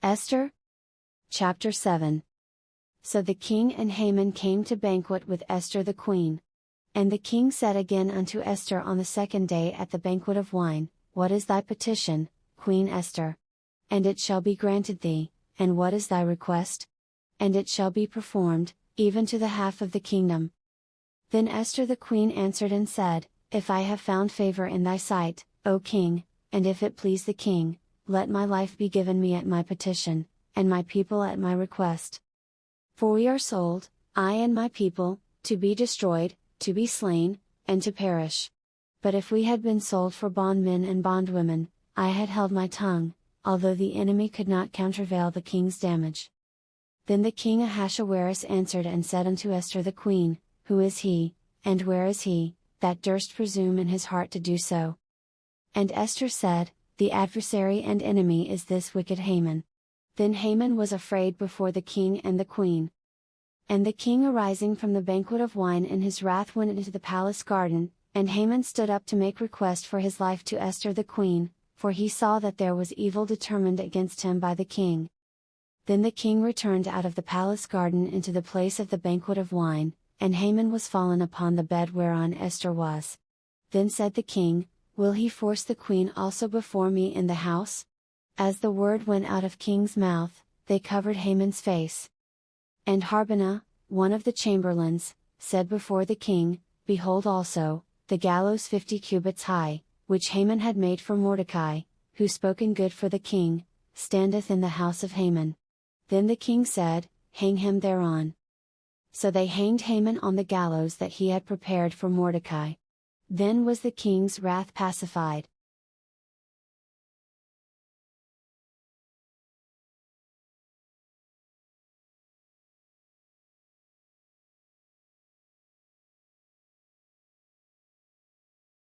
Esther? Chapter 7. So the king and Haman came to banquet with Esther the queen. And the king said again unto Esther on the second day at the banquet of wine, What is thy petition, Queen Esther? And it shall be granted thee, and what is thy request? And it shall be performed, even to the half of the kingdom. Then Esther the queen answered and said, If I have found favor in thy sight, O king, and if it please the king, let my life be given me at my petition, and my people at my request. For we are sold, I and my people, to be destroyed, to be slain, and to perish. But if we had been sold for bondmen and bondwomen, I had held my tongue, although the enemy could not countervail the king's damage. Then the king Ahasuerus answered and said unto Esther the queen, Who is he, and where is he, that durst presume in his heart to do so? And Esther said, The adversary and enemy is this wicked Haman. Then Haman was afraid before the king and the queen. And the king arising from the banquet of wine in his wrath went into the palace garden, and Haman stood up to make request for his life to Esther the queen, for he saw that there was evil determined against him by the king. Then the king returned out of the palace garden into the place of the banquet of wine, and Haman was fallen upon the bed whereon Esther was. Then said the king, Will he force the queen also before me in the house? As the word went out of king's mouth, they covered Haman's face. And Harbonah, one of the chamberlains, said before the king, Behold also, the gallows 50 cubits high, which Haman had made for Mordecai, who spoke in good for the king, standeth in the house of Haman. Then the king said, Hang him thereon. So they hanged Haman on the gallows that he had prepared for Mordecai. Then was the king's wrath pacified,